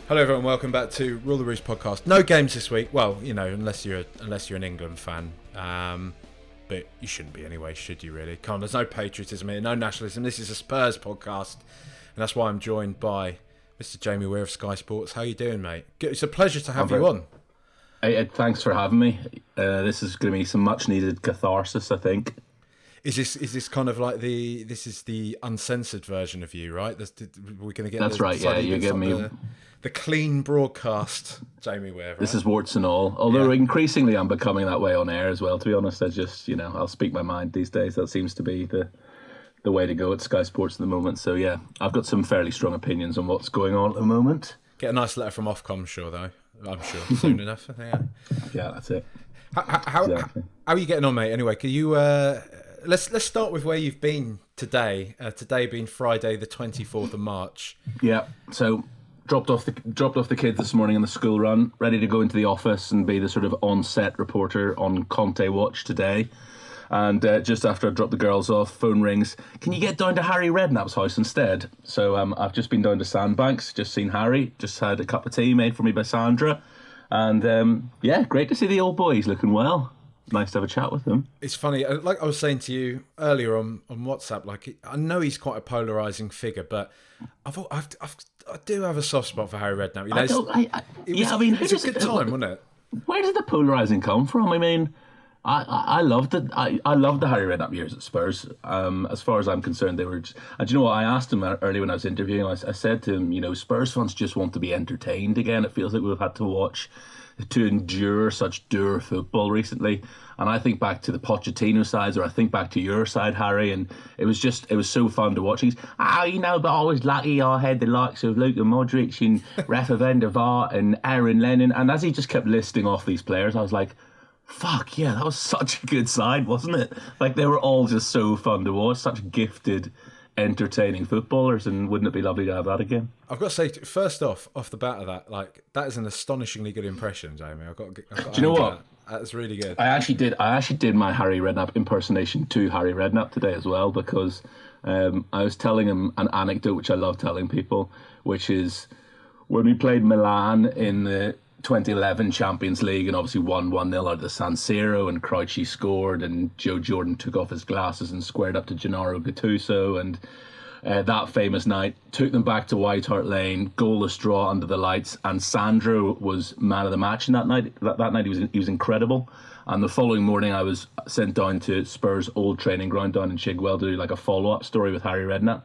Hello everyone, welcome back to Rule the Roost podcast. No games this week. Well, you know, unless you're an England fan, but you shouldn't be anyway, should you? Really? Come on, there's no patriotism here, no nationalism. This is a Spurs podcast, and that's why I'm joined by Mr. Jamie Weir of Sky Sports. How you doing, mate? It's a pleasure to have you on. Thanks for having me. This is going to be some much needed catharsis, I think. Is this kind of like this is the uncensored version of you, right? We're going to get that's right. Yeah, you're giving me the clean broadcast, Jamie Weir. Right? This is warts and all. Although increasingly I'm becoming that way on air as well. To be honest, I just I'll speak my mind these days. That seems to be the way to go at Sky Sports at the moment. So yeah, I've got some fairly strong opinions on what's going on at the moment. Get a nice letter from Ofcom, I'm sure soon enough. Yeah, that's it. How are you getting on, mate? Anyway, can you let's start with where you've been today. Today being Friday, the 24th of March. Yeah. So dropped off the kids this morning on the school run, ready to go into the office and be the sort of on-set reporter on Conte Watch today. And just after I dropped the girls off, phone rings. Can you get down to Harry Redknapp's house instead? So I've just been down to Sandbanks, just seen Harry, just had a cup of tea made for me by Sandra. And great to see the old boy. He's looking well. Nice to have a chat with him. It's funny, like I was saying to you earlier on WhatsApp, like I know he's quite a polarising figure, but I do have a soft spot for Harry Redknapp. It was a good time, wasn't it? Where did the polarising come from? I mean, I loved it. I loved the Harry Redknapp years at Spurs. As far as I'm concerned, they were just... And you know what? I asked him earlier when I was interviewing, I said to him, Spurs fans just want to be entertained again. It feels like we've had to endure such dour football recently. And I think back to the Pochettino sides, or I think back to your side, Harry, and it was so fun to watch. But I was lucky I had the likes of Luka Modric and Rafa van der Vaart and Aaron Lennon. And as he just kept listing off these players, I was like, fuck yeah, that was such a good side, wasn't it? Like, they were all just so fun to watch, such gifted, entertaining footballers, and wouldn't it be lovely to have that again? I've got to say, first off the bat of that, like, that is an astonishingly good impression, Jamie. Do you know what? That's really good. I actually did my Harry Redknapp impersonation to Harry Redknapp today as well, because I was telling him an anecdote which I love telling people, which is when we played Milan in the 2011 Champions League and obviously won 1-0 out of the San Siro, and Crouchy scored and Joe Jordan took off his glasses and squared up to Gennaro Gattuso, and that famous night took them back to White Hart Lane, goalless draw under the lights, and Sandro was man of the match in that night. That night he was incredible. And the following morning I was sent down to Spurs' old training ground down in Chigwell to do like a follow-up story with Harry Redknapp.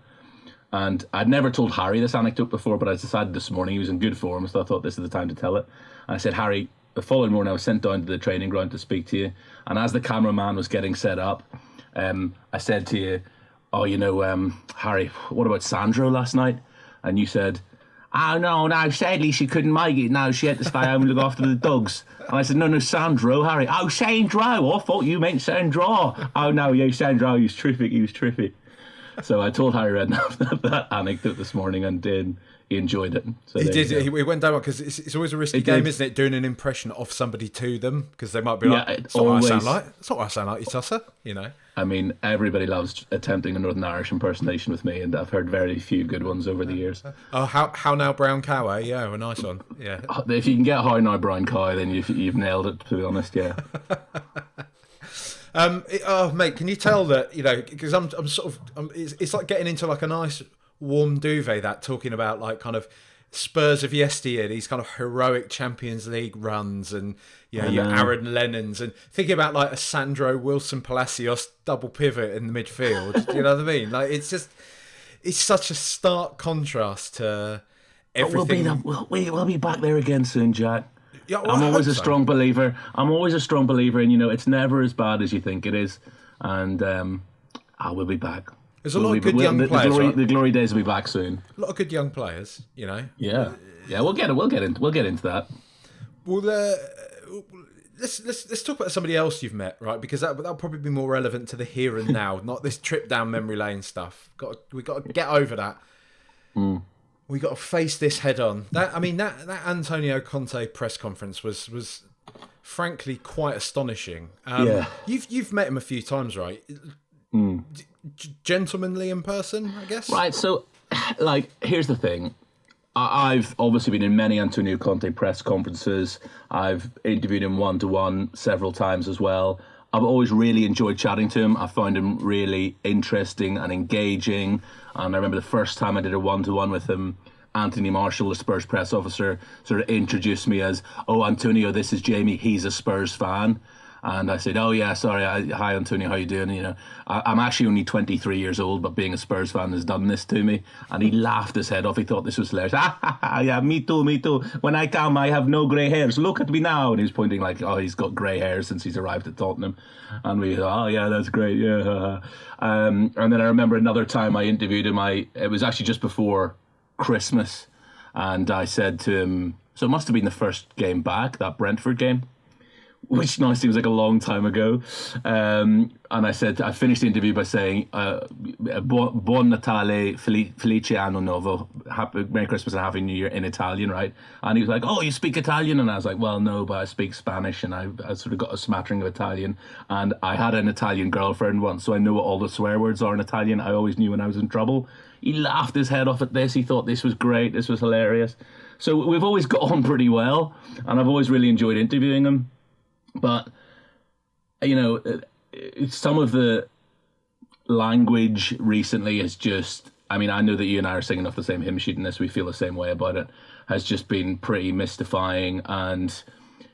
And I'd never told Harry this anecdote before, but I decided this morning he was in good form, so I thought this is the time to tell it. And I said, Harry, the following morning I was sent down to the training ground to speak to you, and as the cameraman was getting set up, I said to you, Harry, what about Sandro last night? And you said, oh, no, sadly she couldn't make it. No, she had to stay home and look after the dogs. And I said, no, Sandro, Harry. Oh, Sandro, I thought you meant Sandro. Oh, no, yeah, Sandro, he was terrific. So I told Harry Redknapp that anecdote this morning, and he enjoyed it. So he did. He went down because it's always a risky game, isn't it? Doing an impression of somebody to them, because they might be like, "It's not what I sound like. It's not what I sound like, you tosser." I mean, everybody loves attempting a Northern Irish impersonation with me, and I've heard very few good ones over the years. Oh, how now, brown cow? Yeah, a nice one. Yeah. If you can get how now, brown cow, then you've nailed it. To be honest, yeah. Mate, can you tell that, because I'm sort of, it's like getting into like a nice warm duvet, that talking about like kind of Spurs of yesteryear, these kind of heroic Champions League runs, and your Aaron Lennons, and thinking about like a Sandro Wilson Palacios double pivot in the midfield. Do you know what I mean? Like, it's such a stark contrast to everything. We'll be back there again soon, Jack. Yeah, well, I'm always a strong believer, and it's never as bad as you think it is, and I will be back. There's a lot of good young players. The glory days will be back soon. A lot of good young players, Yeah, we'll get into that. Well, let's talk about somebody else you've met, right? Because that'll probably be more relevant to the here and now, not this trip down memory lane stuff. We got to get over that. We got to face this head on. That Antonio Conte press conference was frankly quite astonishing. You've met him a few times, right? Gentlemanly in person, I guess. Right. So, like, here's the thing. I've obviously been in many Antonio Conte press conferences. I've interviewed him one-to-one several times as well. I've always really enjoyed chatting to him. I found him really interesting and engaging. And I remember the first time I did a one-to-one with him, Anthony Marshall, the Spurs press officer, sort of introduced me as, "Oh, Antonio, this is Jamie. He's a Spurs fan." And I said, "Oh yeah, sorry. Hi, Antonio. How you doing? I'm actually only 23 years old, but being a Spurs fan has done this to me." And he laughed his head off. He thought this was hilarious. Yeah, me too, me too. When I come, I have no grey hairs. Look at me now. And he's pointing like, oh, he's got grey hairs since he's arrived at Tottenham. And we thought, oh yeah, that's great. Yeah. And then I remember another time I interviewed him. It was actually just before Christmas, and I said to him, so it must have been the first game back, that Brentford game, which now seems like a long time ago. And I finished the interview by saying, Buon Natale, Felice Anno Novo, Merry Christmas and Happy New Year in Italian, right? And he was like, "Oh, you speak Italian?" And I was like, "Well, no, but I speak Spanish, and I sort of got a smattering of Italian. And I had an Italian girlfriend once, so I know what all the swear words are in Italian. I always knew when I was in trouble." He laughed his head off at this. He thought this was great. This was hilarious. So we've always got on pretty well, and I've always really enjoyed interviewing him. But, some of the language recently is just, I mean, I know that you and I are singing off the same hymn sheet in this, we feel the same way about it, has just been pretty mystifying. And,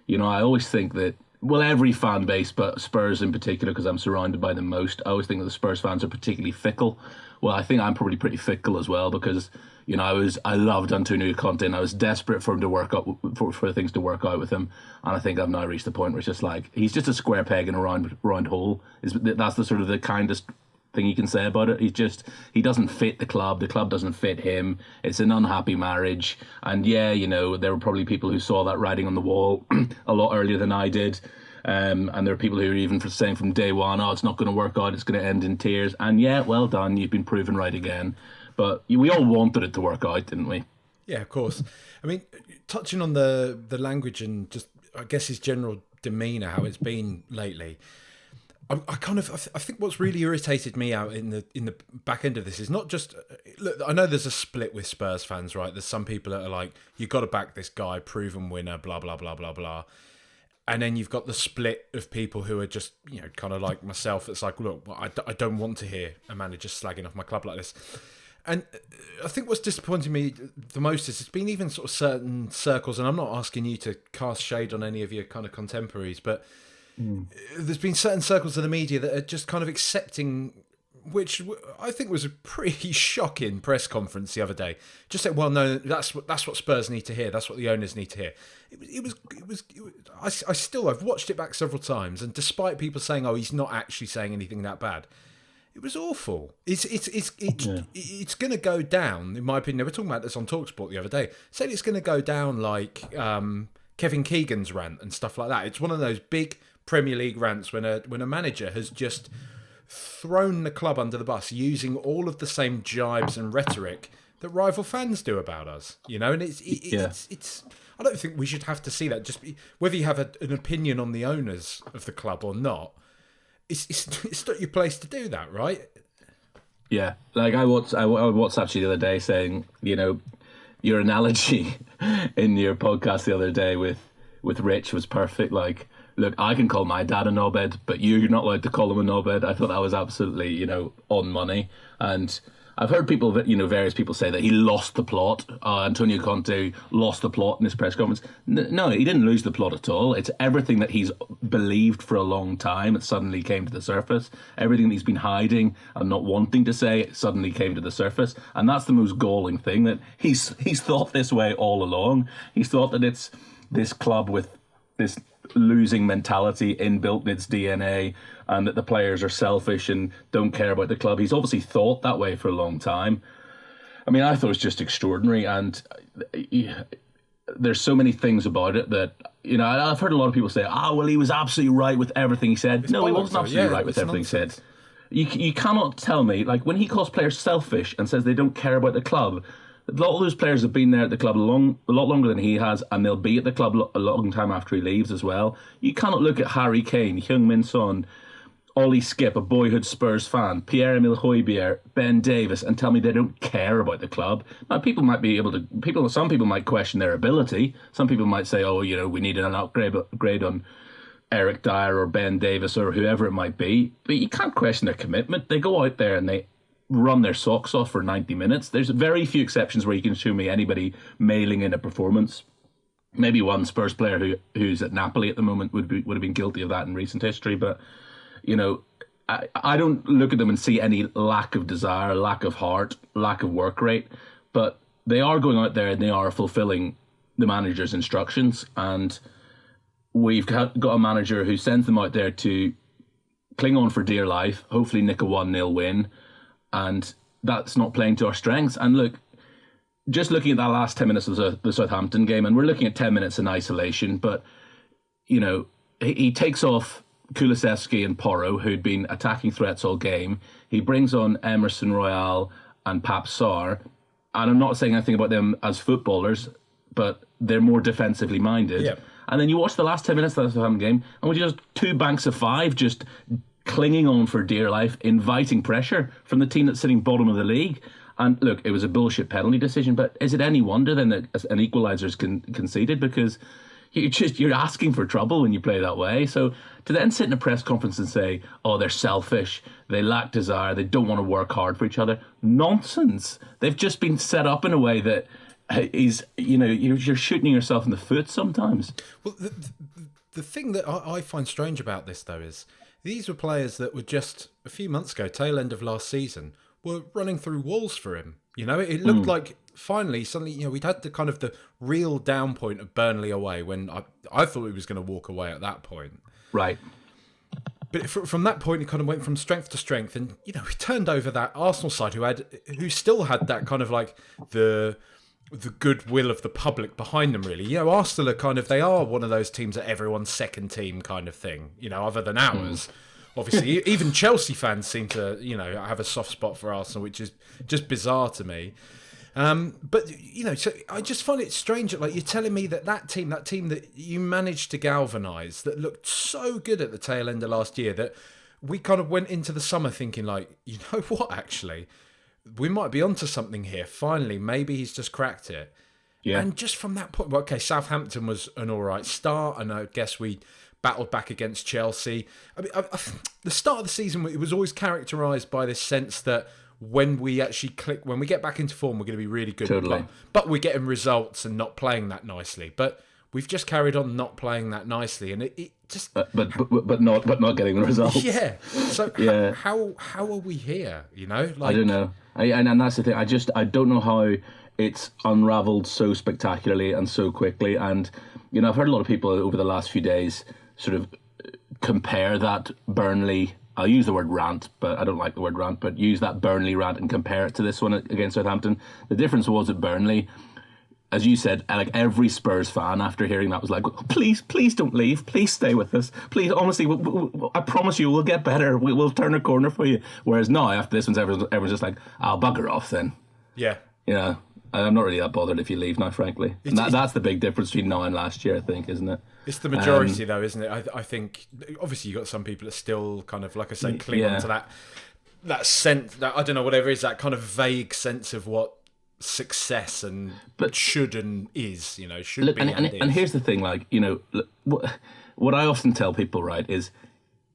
I always think that, well, every fan base, but Spurs in particular, because I'm surrounded by them most, I always think that the Spurs fans are particularly fickle. Well, I think I'm probably pretty fickle as well, because I loved Antonio Conte, and I was desperate for him to work out, for things to work out with him. And I think I've now reached the point where it's just like, he's just a square peg in a round hole. That's the sort of the kindest thing you can say about it. He doesn't fit the club doesn't fit him. It's an unhappy marriage. And yeah, there were probably people who saw that writing on the wall a lot earlier than I did. And there are people who are even saying from day one, "Oh, it's not going to work out, it's going to end in tears." And yeah, well done, you've been proven right again. But we all wanted it to work out, didn't we? Yeah, of course. I mean, touching on the language and just, I guess, his general demeanour, how it's been lately, I think what's really irritated me out in the back end of this is not just, look, I know there's a split with Spurs fans, right? There's some people that are like, you've got to back this guy, proven winner, blah, blah, blah, blah, blah. And then you've got the split of people who are just, kind of like myself. It's like, look, I don't want to hear a manager slagging off my club like this. And I think what's disappointing me the most is it's been even sort of certain circles, and I'm not asking you to cast shade on any of your kind of contemporaries, but there's been certain circles of the media that are just kind of accepting, which I think was a pretty shocking press conference the other day. Just said, well, no, that's what Spurs need to hear. That's what the owners need to hear. I've watched it back several times, and despite people saying, "Oh, he's not actually saying anything that bad," it was awful. It's going to go down, in my opinion. They were talking about this on TalkSport the other day. Said it's going to go down like Kevin Keegan's rant and stuff like that. It's one of those big Premier League rants when a manager has just thrown the club under the bus using all of the same jibes and rhetoric that rival fans do about us. And it's. I don't think we should have to see that. Just whether you have an opinion on the owners of the club or not. It's not your place to do that, right? Yeah, like I WhatsApped you the other day saying, your analogy in your podcast the other day with Rich was perfect. Like, look, I can call my dad a knobhead, but you're not allowed to call him a knobhead. I thought that was absolutely, on money. And I've heard people, various people say that he lost the plot. Antonio Conte lost the plot in his press conference. No, he didn't lose the plot at all. It's everything that he's believed for a long time. It suddenly came to the surface. Everything that he's been hiding and not wanting to say suddenly came to the surface. And that's the most galling thing, that he's thought this way all along. He's thought that it's this club with this losing mentality inbuilt in its DNA, and that the players are selfish and don't care about the club. He's obviously thought that way for a long time. I mean, I thought it was just extraordinary, and there's so many things about it that, I've heard a lot of people say, well, he was absolutely right with everything he said. No, he wasn't absolutely right with everything he said. You cannot tell me, like, when he calls players selfish and says they don't care about the club, a lot of those players have been there at the club a lot longer than he has, and they'll be at the club a long time after he leaves as well. You cannot look at Harry Kane, Heung-min Son, Ollie Skip, a boyhood Spurs fan, Pierre-Emile Højbjerg, Ben Davis, and tell me they don't care about the club. Now, some people might question their ability. Some people might say, oh, we need an upgrade on Eric Dyer or Ben Davis or whoever it might be. But you can't question their commitment. They go out there and they run their socks off for 90 minutes. There's very few exceptions where you can show me anybody mailing in a performance. Maybe one Spurs player who's at Napoli at the moment would have been guilty of that in recent history, but I don't look at them and see any lack of desire, lack of heart, lack of work rate, but they are going out there and they are fulfilling the manager's instructions, and we've got a manager who sends them out there to cling on for dear life, hopefully nick a 1-0 win, and that's not playing to our strengths. And look, just looking at that last 10 minutes of the Southampton game, and we're looking at 10 minutes in isolation, but, he takes off Kulusevski and Porro, who'd been attacking threats all game. He brings on Emerson Royale and Pap Sarr, and I'm not saying anything about them as footballers, but they're more defensively minded. Yep. And then you watch the last 10 minutes of the Southampton game, and we just two banks of five just clinging on for dear life, inviting pressure from the team that's sitting bottom of the league. And look, it was a bullshit penalty decision, but is it any wonder then that an equaliser's conceded? Because you're asking for trouble when you play that way. So to then sit in a press conference and say, oh, they're selfish, they lack desire, they don't want to work hard for each other. Nonsense. They've just been set up in a way that is, you're shooting yourself in the foot sometimes. Well, the thing that I find strange about this, though, is these were players that were just a few months ago, tail end of last season, were running through walls for him. It looked like finally, suddenly, we'd had the real down point of Burnley away when I thought he was going to walk away at that point. Right. But from that point, it kind of went from strength to strength, and we turned over that Arsenal side who still had that kind of like the goodwill of the public behind them. Really, Arsenal are they are one of those teams that everyone's second team kind of thing. Other than ours. Obviously, even Chelsea fans seem to, have a soft spot for Arsenal, which is just bizarre to me. But so I just find it strange that you're telling me that team that you managed to galvanise, that looked so good at the tail end of last year, that we kind of went into the summer thinking you know what, actually, we might be onto something here. Finally, maybe he's just cracked it. Yeah. And just from that point, Southampton was an all right start, and I guess we battled back against Chelsea. I mean, the start of the season, it was always characterised by this sense that when we actually when we get back into form, we're going to be really good. Totally. But we're getting results and not playing that nicely. But we've just carried on not playing that nicely, and it just but not getting the results. Yeah. So yeah. How are we here? I don't know. And that's the thing. I don't know how it's unravelled so spectacularly and so quickly. And I've heard a lot of people over the last few days sort of compare that Burnley, I'll use the word rant, but I don't like the word rant, but use that Burnley rant and compare it to this one against Southampton. The difference was at Burnley, as you said, like every Spurs fan after hearing that was like, please don't leave, please stay with us, please, honestly, I promise you we'll get better, we'll turn a corner for you. Whereas now after this one's everyone's just like, I'll bugger off then. Yeah. I'm not really that bothered if you leave now, frankly. And that's the big difference between now and last year, I think, isn't it? It's the majority, though, isn't it? I think, obviously, you've got some people that still kind of, like I say, cling on to that sense, that, I don't know, whatever it is, that kind of vague sense of what success and should and is, should be and is. And here's the thing, what I often tell people, right, is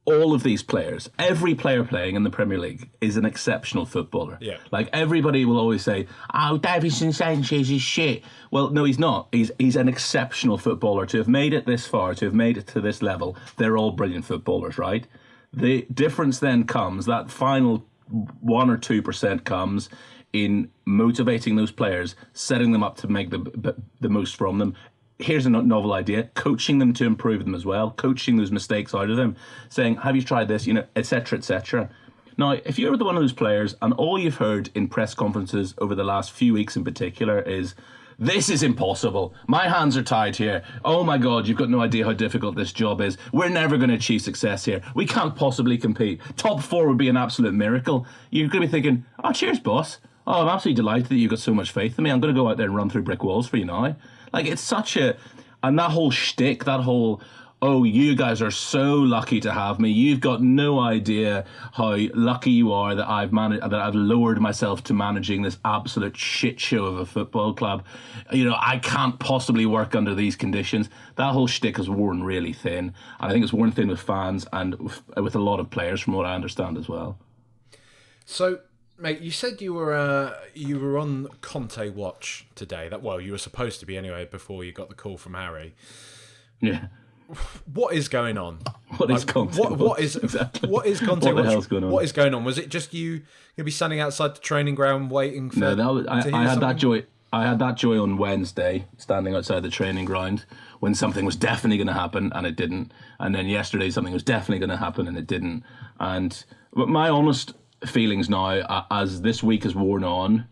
all of these players, every player playing in the Premier League is an exceptional footballer. Yeah. Everybody will always say, oh, Davinson Sanchez is shit. Well, no, he's not. He's an exceptional footballer. To have made it this far, to have made it to this level, they're all brilliant footballers, right? The difference then comes, that final 1 or 2% comes in motivating those players, setting them up to make the most from them. Here's a novel idea, coaching them to improve them as well, coaching those mistakes out of them, saying, have you tried this, etc., etc. Now, if you're one of those players and all you've heard in press conferences over the last few weeks in particular is, this is impossible, my hands are tied here, oh my God, you've got no idea how difficult this job is, we're never going to achieve success here, we can't possibly compete, top 4 would be an absolute miracle, you're going to be thinking, oh, cheers, boss. Oh, I'm absolutely delighted that you've got so much faith in me. I'm going to go out there and run through brick walls for you now. It's such and that whole shtick, that whole, oh, you guys are so lucky to have me. You've got no idea how lucky you are that I've lowered myself to managing this absolute shit show of a football club. I can't possibly work under these conditions. That whole shtick has worn really thin. And I think it's worn thin with fans and with a lot of players, from what I understand as well. So, mate, you said you were on Conte watch today. You were supposed to be anyway before you got the call from Harry. Yeah. What is going on? What is Conte? What is Conte? What the hell's going on? What is going on? Was it just you going to be standing outside the training ground waiting for? No, I had that joy. I had that joy on Wednesday, standing outside the training ground when something was definitely going to happen and it didn't. And then yesterday, something was definitely going to happen and it didn't. But my honest feelings now, as this week has worn on,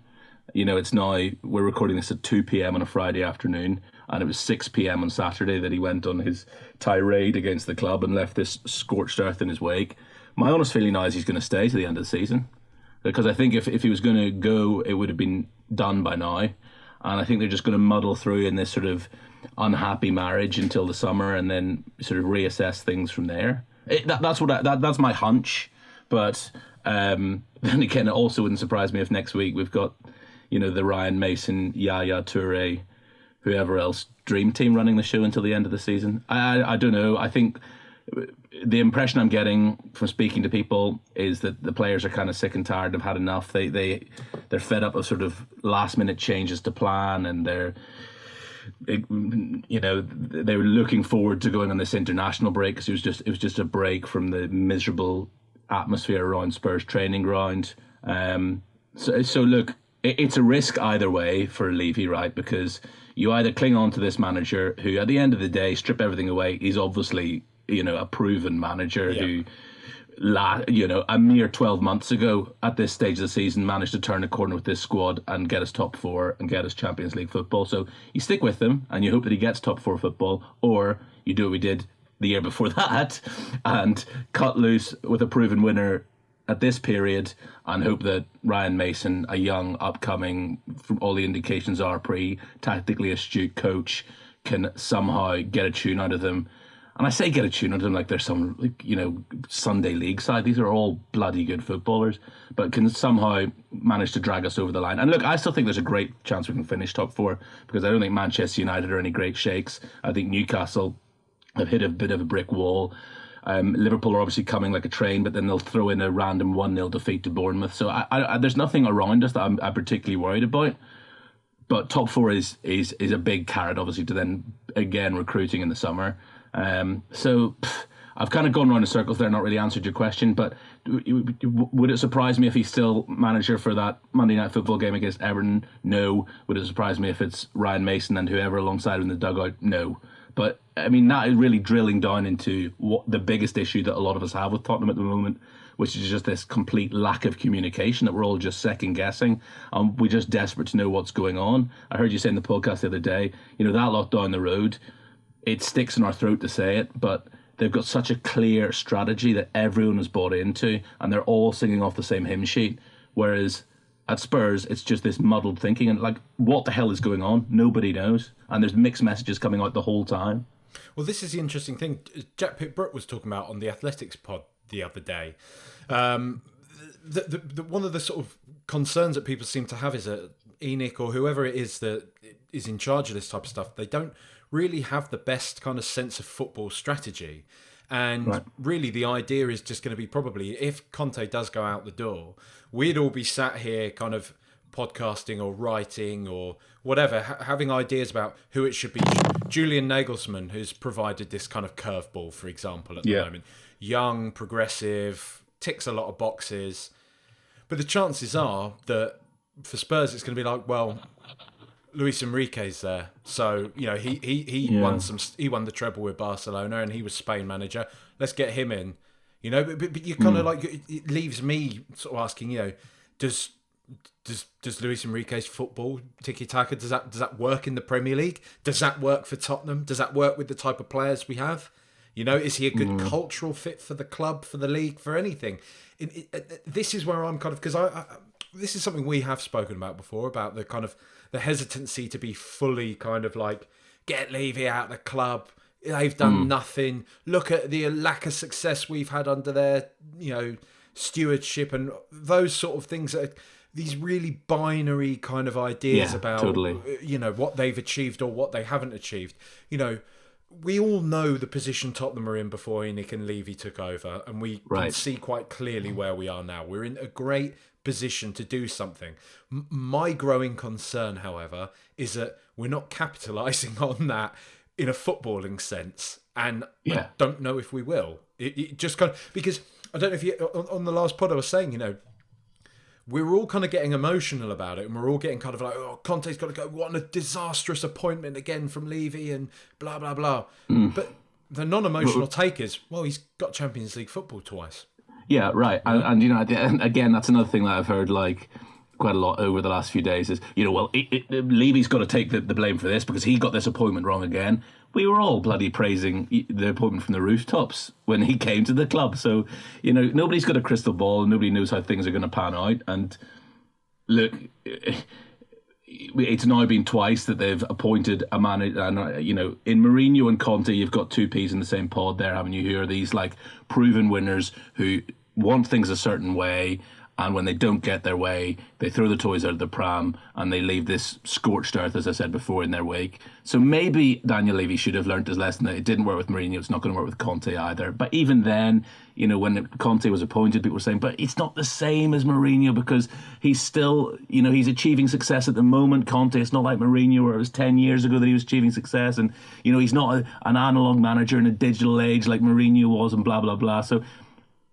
it's now, we're recording this at 2 p.m. on a Friday afternoon, and it was 6 p.m. on Saturday that he went on his tirade against the club and left this scorched earth in his wake. My honest feeling now is he's going to stay to the end of the season, because I think if he was going to go, it would have been done by now. And I think they're just going to muddle through in this sort of unhappy marriage until the summer, and then sort of reassess things from there. That's my hunch. But then again, it also wouldn't surprise me if next week we've got, the Ryan Mason, Yaya Toure, whoever else, dream team running the show until the end of the season. I don't know. I think the impression I'm getting from speaking to people is that the players are kind of sick and tired, have had enough. They're fed up of sort of last minute changes to plan, and they're looking forward to going on this international break, because it was just a break from the miserable atmosphere around Spurs training ground. So look, it's a risk either way for Levy, right? Because you either cling on to this manager who, at the end of the day, strip everything away, he's obviously, a proven manager who, a mere 12 months ago at this stage of the season managed to turn a corner with this squad and get us top four and get us Champions League football. So you stick with him and you hope that he gets top four football, or you do what we did the year before that and cut loose with a proven winner at this period and hope that Ryan Mason, a young, upcoming, from all the indications are tactically astute coach, can somehow get a tune out of them. And I say get a tune out of them like they're some, Sunday league side. These are all bloody good footballers, but can somehow manage to drag us over the line. And look, I still think there's a great chance we can finish top four, because I don't think Manchester United are any great shakes. I think Newcastle have hit a bit of a brick wall. Liverpool are obviously coming like a train, but then they'll throw in a random 1-0 defeat to Bournemouth. So I there's nothing around us that I'm particularly worried about. But top four is a big carrot, obviously, to then again recruiting in the summer. So I've kind of gone around in circles there, not really answered your question. But would it surprise me if he's still manager for that Monday Night Football game against Everton? No. Would it surprise me if it's Ryan Mason and whoever alongside him in the dugout? No. But I mean, that is really drilling down into what the biggest issue that a lot of us have with Tottenham at the moment, which is just this complete lack of communication, that we're all just second guessing. We're just desperate to know what's going on. I heard you say in the podcast the other day, that lot down the road, it sticks in our throat to say it, but they've got such a clear strategy that everyone has bought into, and they're all singing off the same hymn sheet. Whereas at Spurs, it's just this muddled thinking, and what the hell is going on? Nobody knows, and there's mixed messages coming out the whole time. Well, this is the interesting thing. Jack Pitt-Brooke was talking about on the Athletics pod the other day. One of the sort of concerns that people seem to have is that ENIC or whoever it is that is in charge of this type of stuff, they don't really have the best kind of sense of football strategy. And really the idea is just going to be probably, if Conte does go out the door, we'd all be sat here kind of podcasting or writing or whatever, having ideas about who it should be. Julian Nagelsmann, who's provided this kind of curveball, for example, at the moment. Young, progressive, ticks a lot of boxes. But the chances are that for Spurs, it's going to be like, well, Luis Enrique's there, so he won the treble with Barcelona, and he was Spain manager. Let's get him in, But you kind of it leaves me sort of asking, does Luis Enrique's football tiki-taka, does that work in the Premier League? Does that work for Tottenham? Does that work with the type of players we have? Is he a good cultural fit for the club, for the league, for anything? This is where I'm kind of, because this is something we have spoken about before, about the kind of the hesitancy to be fully kind of like, get Levy out of the club, they've done nothing. Look at the lack of success we've had under their, stewardship and those sort of things. These really binary kind of ideas about, totally. What they've achieved or what they haven't achieved. We all know the position Tottenham are in before Enoch and Levy took over, and we can see quite clearly where we are now. We're in a great position to do something. My growing concern, however, is that we're not capitalising on that in a footballing sense, and I don't know if we will. It just kind of, because I don't know if you, on the last pod I was saying, we're all kind of getting emotional about it, and we're all getting kind of like, oh, Conte's got to go. What a disastrous appointment again from Levy and blah, blah, blah. But the non-emotional take is, well, he's got Champions League football twice. Yeah, right. And again, that's another thing that I've heard quite a lot over the last few days is, Levy's got to take the blame for this because he got this appointment wrong again. We were all bloody praising the appointment from the rooftops when he came to the club. So, nobody's got a crystal ball. Nobody knows how things are going to pan out. And look, it's now been twice that they've appointed a manager. And, in Mourinho and Conte, you've got two peas in the same pod there, haven't you? Who are these proven winners who want things a certain way. And when they don't get their way, they throw the toys out of the pram and they leave this scorched earth, as I said before, in their wake. So maybe Daniel Levy should have learned his lesson that it didn't work with Mourinho. It's not going to work with Conte either. But even then, when Conte was appointed, people were saying, but it's not the same as Mourinho because he's still, he's achieving success at the moment. Conte, it's not like Mourinho where it was 10 years ago that he was achieving success. And, he's not an analog manager in a digital age like Mourinho was and blah, blah, blah. So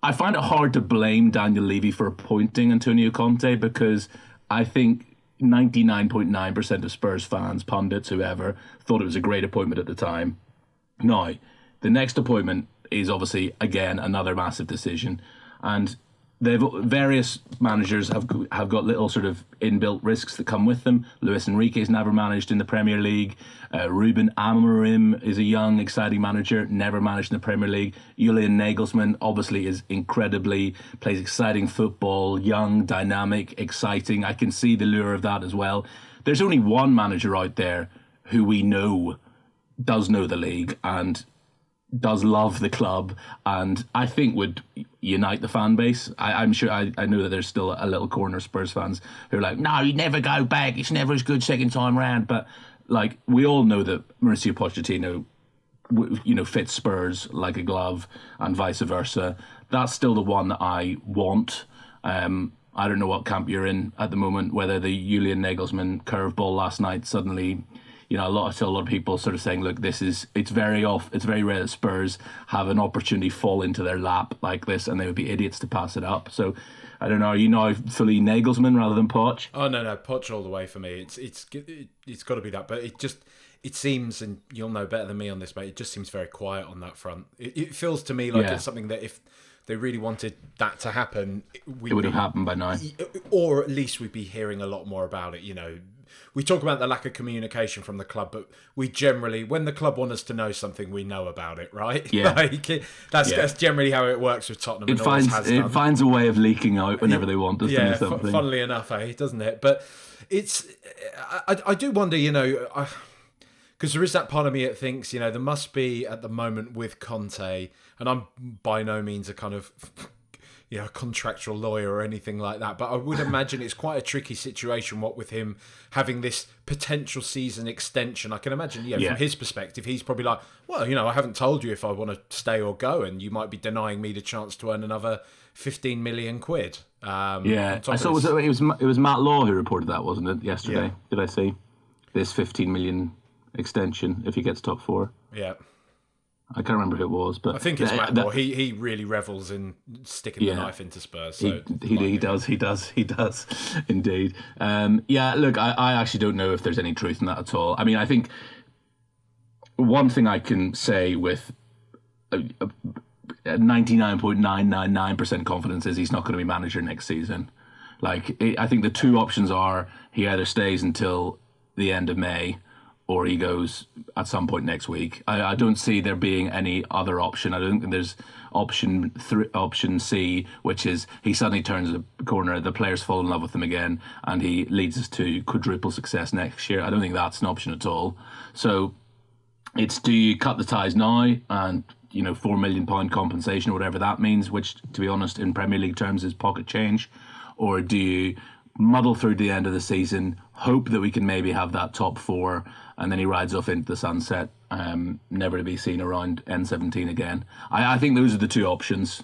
I find it hard to blame Daniel Levy for appointing Antonio Conte because I think 99.9% of Spurs fans, pundits, whoever, thought it was a great appointment at the time. Now, the next appointment is obviously, again, another massive decision. And various managers have got little sort of inbuilt risks that come with them. Luis Enrique's never managed in the Premier League. Ruben Amorim is a young, exciting manager, never managed in the Premier League. Julian Nagelsmann obviously plays exciting football, young, dynamic, exciting. I can see the lure of that as well. There's only one manager out there who we know does know the league and does love the club and I think would unite the fan base. I'm sure I know that there's still a little corner of Spurs fans who are like, no, you never go back, it's never as good second time round. But we all know that Mauricio Pochettino fits Spurs like a glove and vice versa. That's still the one that I want. I don't know what camp you're in at the moment, whether the Julian Nagelsmann curveball last night suddenly, I saw a lot of people sort of saying, look, it's very rare that Spurs have an opportunity fall into their lap like this and they would be idiots to pass it up. So I don't know, are you now fully Nagelsmann rather than Poch? Oh, no, Poch all the way for me. It's got to be that. But it seems, and you'll know better than me on this, mate, it just seems very quiet on that front. It feels to me like it's something that if they really wanted that to happen, it would have happened by now. Or at least we'd be hearing a lot more about it, We talk about the lack of communication from the club, but we generally, when the club want us to know something, we know about it, right? Yeah. That's generally how it works with Tottenham. It finds a way of leaking out whenever they want us to know something. Funnily enough, doesn't it? But I do wonder, because there is that part of me that thinks, there must be at the moment with Conte, and I'm by no means a kind of contractual lawyer or anything like that. But I would imagine it's quite a tricky situation, what with him having this potential season extension. I can imagine, from his perspective, he's probably like, well, I haven't told you if I want to stay or go, and you might be denying me the chance to earn another 15 million quid. I saw it was Matt Law who reported that, wasn't it, yesterday? Yeah. Did I see this 15 million extension if he gets top four? Yeah. I can't remember who it was, but I think it's Matt Moore. He really revels in sticking the knife into Spurs. So he does indeed. Look, I actually don't know if there's any truth in that at all. I mean, I think one thing I can say with 99.999% confidence is he's not going to be manager next season. I think the two options are he either stays until the end of May or he goes at some point next week. I don't see there being any other option. I don't think there's option C, which is he suddenly turns the corner, the players fall in love with him again, and he leads us to quadruple success next year. I don't think that's an option at all. So It's, do you cut the ties now and, £4 million compensation or whatever that means, which, to be honest, in Premier League terms is pocket change, or do you muddle through the end of the season, hope that we can maybe have that top four, and then he rides off into the sunset, never to be seen around N17 again? I think those are the two options.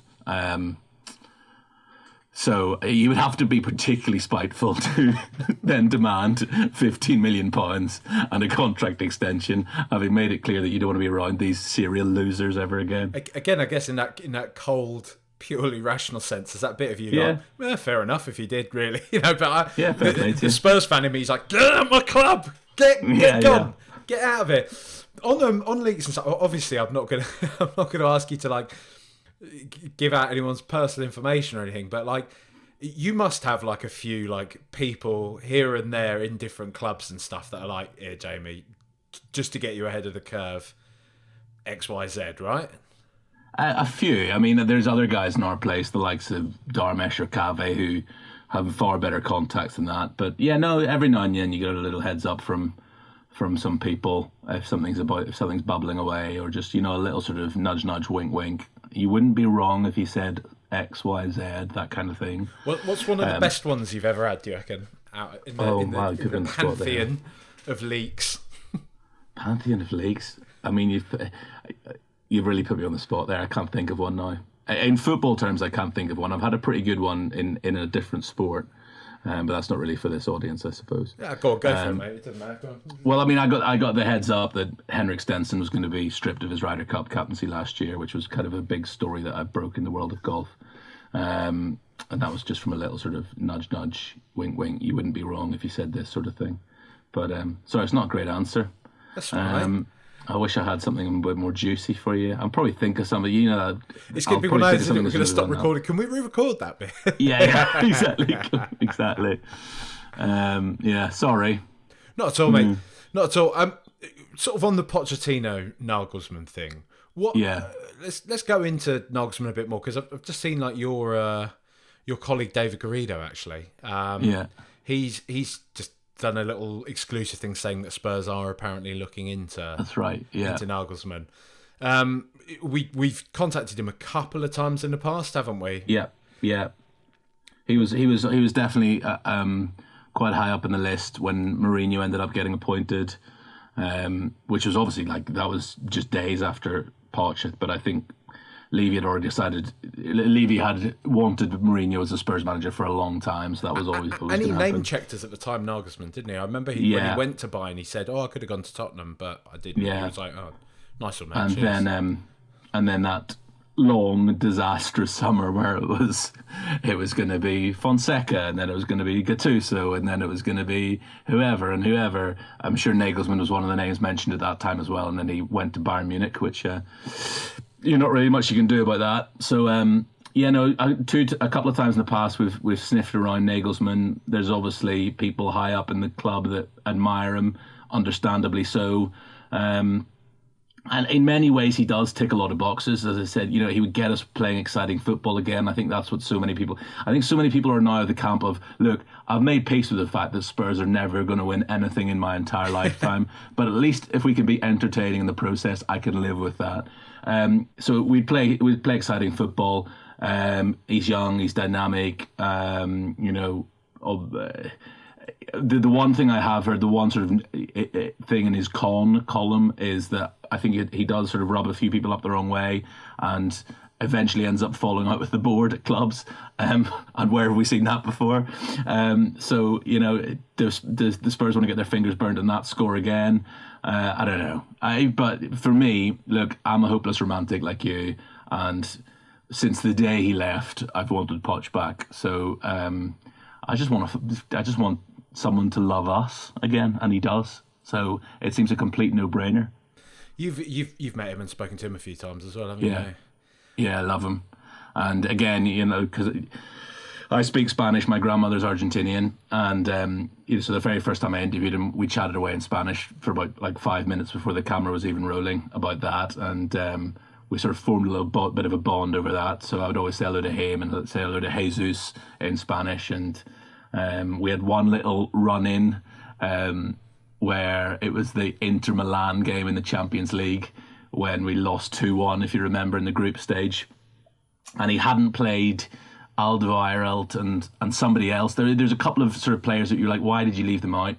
So you would have to be particularly spiteful to then demand £15 million and a contract extension, having made it clear that you don't want to be around these serial losers ever again. Again, I guess in that cold, purely rational sense, is that bit of you fair enough if you did, really. But the Spurs fan in me is like, get out of my club, get gone, get out of it. On leaks and stuff, obviously I'm not gonna ask you to like give out anyone's personal information or anything, but like you must have like a few like people here and there in different clubs and stuff that are like, here Jamie, just to get you ahead of the curve, XYZ, right? A few. I mean, there's other guys in our place, the likes of Darmesh or Cave, who have far better contacts than that. But yeah, no, every now and then you get a little heads up from some people if something's bubbling away, or just, a little sort of nudge, wink, wink. You wouldn't be wrong if you said X, Y, Z, that kind of thing. What's one of the best ones you've ever had, do you reckon? Out in the pantheon of leaks. Pantheon of leaks? I mean, you've really put me on the spot there. I can't think of one now. In football terms, I can't think of one. I've had a pretty good one in a different sport. But that's not really for this audience, I suppose. Yeah, go for it, mate. It doesn't matter. Well, I mean, I got the heads up that Henrik Stenson was going to be stripped of his Ryder Cup captaincy last year, which was kind of a big story that I broke in the world of golf. And that was just from a little sort of nudge, wink, wink. You wouldn't be wrong if you said this sort of thing. But sorry, it's not a great answer. That's all right. I wish I had something a bit more juicy for you. I'll probably think of something. It's going to be one of those that we're going to stop recording. Can we re-record that bit? Yeah, exactly. Sorry. Not at all, mate. Not at all. Sort of on the Pochettino Nagelsmann thing. What? Yeah. Let's go into Nagelsmann a bit more, because I've just seen like your colleague David Garrido actually. He's just done a little exclusive thing saying that Spurs are apparently looking into. That's right. Yeah. Into Nagelsmann. We've contacted him a couple of times in the past, haven't we? Yeah. He was definitely quite high up in the list when Mourinho ended up getting appointed, which was obviously that was just days after Poch. But I think Levy had already decided. Levy had wanted Mourinho as a Spurs manager for a long time, so that was always and he name-checked us at the time, Nagelsmann, didn't he? I remember when he went to Bayern, he said, I could have gone to Tottenham, but I didn't. Yeah. He was like, nice one, mate. And then that long, disastrous summer where it was going to be Fonseca, and then it was going to be Gattuso, and then it was going to be whoever. I'm sure Nagelsmann was one of the names mentioned at that time as well, and then he went to Bayern Munich, which... not really much you can do about that. So, a couple of times in the past we've sniffed around Nagelsmann. There's obviously people high up in the club that admire him, understandably so. And in many ways, he does tick a lot of boxes. As I said, he would get us playing exciting football again. I think that's what so many people are now at the camp of, look, I've made peace with the fact that Spurs are never going to win anything in my entire lifetime. But at least if we can be entertaining in the process, I can live with that. So we'd play exciting football. He's young, he's dynamic. The one thing I have heard, the one sort of thing in his con column is that I think he does sort of rub a few people up the wrong way, and eventually ends up falling out with the board at clubs. And where have we seen that before? So the Spurs want to get their fingers burned on that score again. I don't know. But for me, look, I'm a hopeless romantic like you, and since the day he left, I've wanted Poch back. So I just want someone to love us again, and he does. So it seems a complete no-brainer. You've met him and spoken to him a few times as well, haven't you? Yeah, I love him. And again, because I speak Spanish, my grandmother's Argentinian, and so the very first time I interviewed him, we chatted away in Spanish for about 5 minutes before the camera was even rolling about that, and we sort of formed a little bit of a bond over that. So I would always say hello to him and say hello to Jesus in Spanish, and we had one little run-in where it was the Inter Milan game in the Champions League when we lost 2-1, if you remember, in the group stage. And he hadn't played Alderweireld and somebody else. There's a couple of sort of players that you're like, why did you leave them out?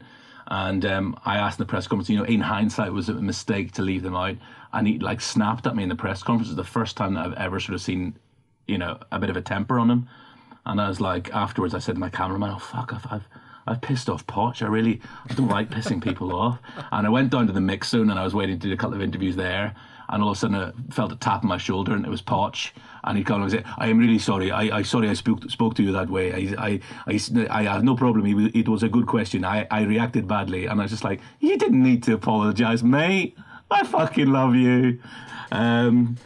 And I asked in the press conference, in hindsight, was it a mistake to leave them out? And he like snapped at me in the press conference. It was the first time that I've ever sort of seen, a bit of a temper on him. And I was like, afterwards, I said to my cameraman, "Oh fuck, I've pissed off Poch. I don't like pissing people off." And I went down to the mix zone and I was waiting to do a couple of interviews there. And all of a sudden I felt a tap on my shoulder and it was Poch. And he'd come and say, "I am really sorry. I sorry I spoke to you that way. I have no problem. It was a good question. I reacted badly." And I was just like, "You didn't need to apologise, mate. I fucking love you."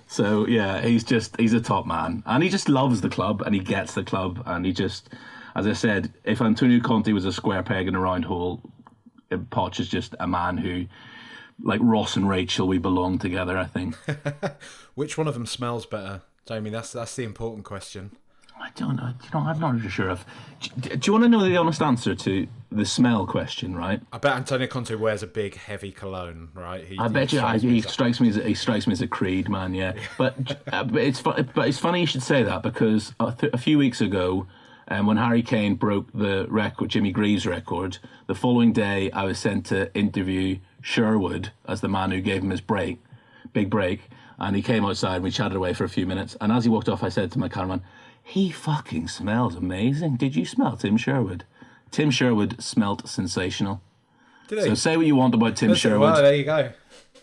So yeah, he's a top man, and he just loves the club, and he gets the club, and he just, as I said, if Antonio Conte was a square peg in a round hole, Poch is just a man who, like Ross and Rachel, we belong together, I think. Which one of them smells better, Jamie? That's the important question. I don't know. I'm not really sure if. Do you want to know the honest answer to the smell question, right? I bet Antonio Conte wears a big, heavy cologne, right? I bet you. He strikes me as a Creed man, yeah. But it's funny you should say that, because a few weeks ago, when Harry Kane broke the record, Jimmy Greaves' record, the following day I was sent to interview Sherwood as the man who gave him his big break, and he came outside and we chatted away for a few minutes. And as he walked off, I said to my cameraman, "He fucking smells amazing. Did you smell Tim Sherwood?" Tim Sherwood smelt sensational. Did he? So say what you want about Tim Sherwood. Well, there you go.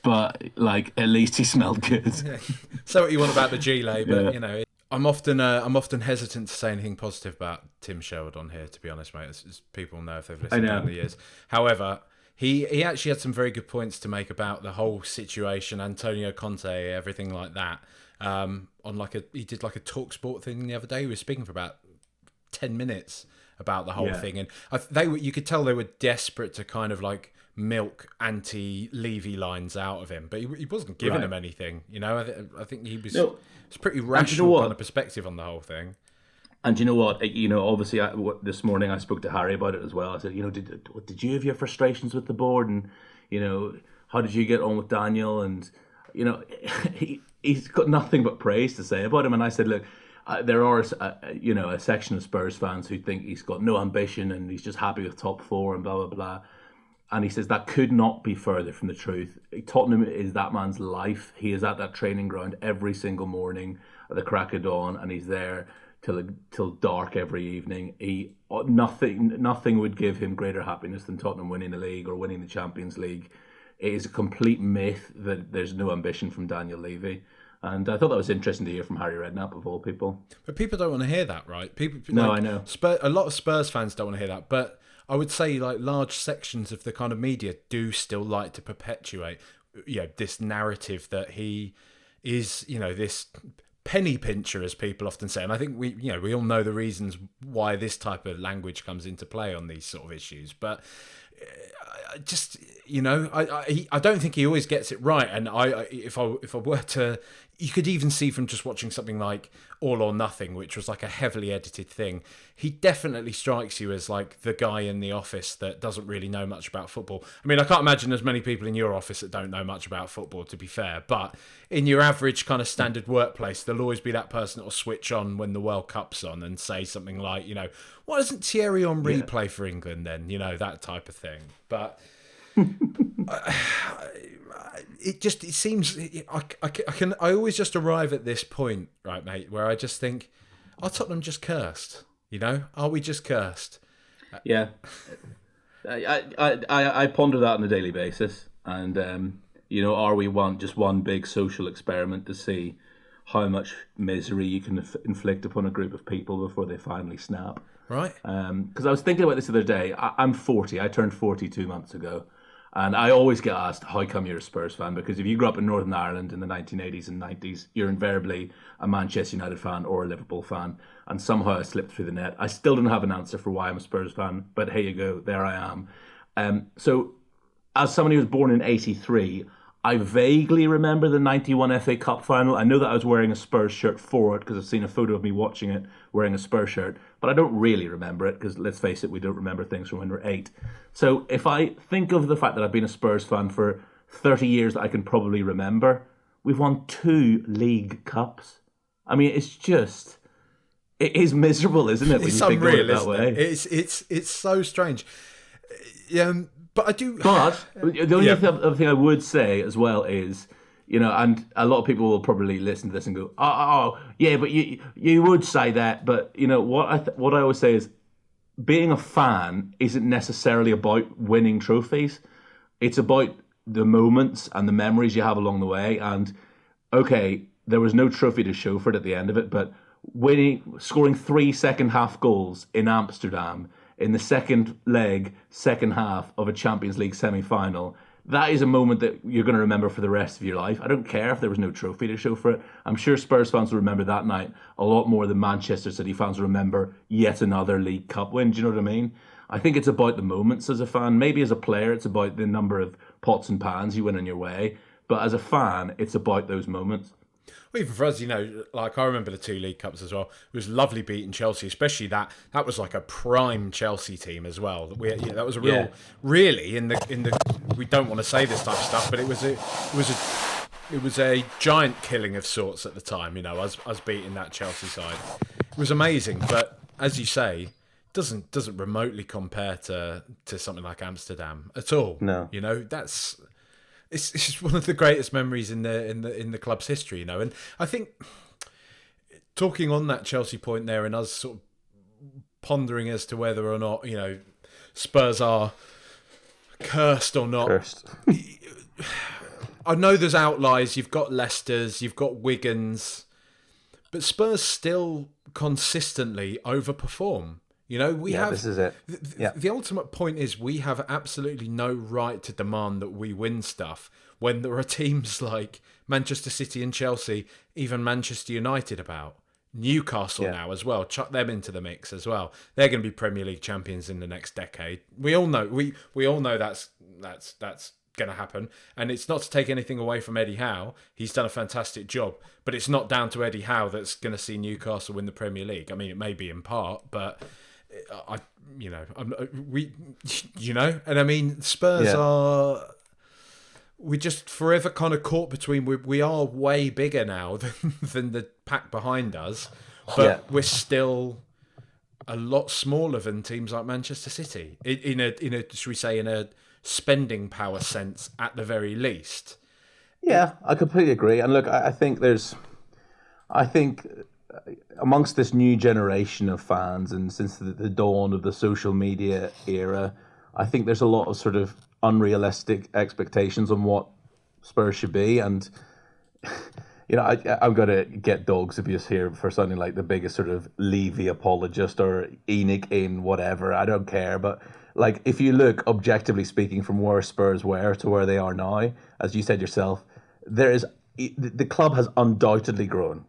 But at least he smelled good. Yeah. Say what you want about the Gile, but I'm often hesitant to say anything positive about Tim Sherwood on here. To be honest, mate, as people know if they've listened down the years. However, he actually had some very good points to make about the whole situation, Antonio Conte, everything like that. He did like a talk sport thing the other day. He was speaking for about 10 minutes about the whole thing, and you could tell they were desperate to kind of like milk anti-Levy lines out of him, but he wasn't giving them anything. I think he was it's pretty rational kind of perspective on the whole thing. And you know what? Obviously, this morning I spoke to Harry about it as well. I said, did you have your frustrations with the board, and how did you get on with Daniel? And he's got nothing but praise to say about him. And I said, look, there are a section of Spurs fans who think he's got no ambition and he's just happy with top four and blah blah blah. And he says that could not be further from the truth. Tottenham is that man's life. He is at that training ground every single morning at the crack of dawn, and he's there till dark every evening. Nothing would give him greater happiness than Tottenham winning the league or winning the Champions League. It is a complete myth that there's no ambition from Daniel Levy. And I thought that was interesting to hear from Harry Redknapp, of all people. But people don't want to hear that, right? I know. A lot of Spurs fans don't want to hear that. But I would say like large sections of the kind of media do still like to perpetuate this narrative that he is, this penny pincher, as people often say. And I think we all know the reasons why this type of language comes into play on these sort of issues. But I don't think he always gets it right. And if I were to, you could even see from just watching something like All or Nothing, which was like a heavily edited thing, he definitely strikes you as like the guy in the office that doesn't really know much about football. I mean, I can't imagine there's many people in your office that don't know much about football, to be fair, but in your average kind of standard workplace, there'll always be that person that will switch on when the World Cup's on and say something like, why doesn't Thierry Henry play for England then? That type of thing. But it seems I always just arrive at this point, right, mate, where I just think, are Tottenham just cursed? Are we just cursed? Yeah, I ponder that on a daily basis, and are we just one big social experiment to see how much misery you can inflict upon a group of people before they finally snap? Right. Because I was thinking about this the other day. I'm 40. I turned 40 2 months ago. And I always get asked, how come you're a Spurs fan? Because if you grew up in Northern Ireland in the 1980s and 90s, you're invariably a Manchester United fan or a Liverpool fan. And somehow I slipped through the net. I still don't have an answer for why I'm a Spurs fan, but here you go, there I am. So as somebody who was born in 83, I vaguely remember the 91 FA Cup final. I know that I was wearing a Spurs shirt for it because I've seen a photo of me watching it wearing a Spurs shirt, but I don't really remember it because, let's face it, we don't remember things from when we're 8. So if I think of the fact that I've been a Spurs fan for 30 years that I can probably remember, we've won 2 League Cups. I mean, it is miserable, isn't it, when It's you think of it unreal, that way? It's so strange. But I do. But the only other thing I would say as well is, and a lot of people will probably listen to this and go, yeah, but you would say that. But what I always say is, being a fan isn't necessarily about winning trophies. It's about the moments and the memories you have along the way. And okay, there was no trophy to show for it at the end of it, but scoring 3 second half goals in Amsterdam in the second half of a Champions League semi-final, that is a moment that you're going to remember for the rest of your life. I don't care if there was no trophy to show for it. I'm sure Spurs fans will remember that night a lot more than Manchester City fans will remember yet another League Cup win. Do you know what I mean? I think it's about the moments as a fan. Maybe as a player, it's about the number of pots and pans you win in your way. But as a fan, it's about those moments. Well, even for us, like I remember the 2 League Cups as well. It was lovely beating Chelsea, especially that was like a prime Chelsea team as well. That was a real, really in the. We don't want to say this type of stuff, but it was a giant killing of sorts at the time. Us beating that Chelsea side, it was amazing. But as you say, doesn't remotely compare to something like Amsterdam at all. No, that's. It's just one of the greatest memories in the club's history, And I think, talking on that Chelsea point there, and us sort of pondering as to whether or not Spurs are cursed or not. Cursed. I know there's outliers. You've got Leicester's, you've got Wigan's, but Spurs still consistently overperform. This is it. The ultimate point is we have absolutely no right to demand that we win stuff when there are teams like Manchester City and Chelsea, even Manchester United about. Newcastle now as well. Chuck them into the mix as well. They're going to be Premier League champions in the next decade. We all know. We all know that's going to happen. And it's not to take anything away from Eddie Howe. He's done a fantastic job, but it's not down to Eddie Howe that's going to see Newcastle win the Premier League. I mean, it may be in part, but. And I mean, Spurs are. We just forever kind of caught between. We are way bigger now than the pack behind us, but we're still a lot smaller than teams like Manchester City. In a should we say, in a spending power sense, at the very least. Yeah, I completely agree. And look, I think amongst this new generation of fans, and since the dawn of the social media era, I think there's a lot of sort of unrealistic expectations on what Spurs should be. And, I'm going to get dogs abuse here for sounding like the biggest sort of Levy apologist or Enoch in whatever. I don't care. But, like, if you look, objectively speaking, from where Spurs were to where they are now, as you said yourself, the club has undoubtedly grown.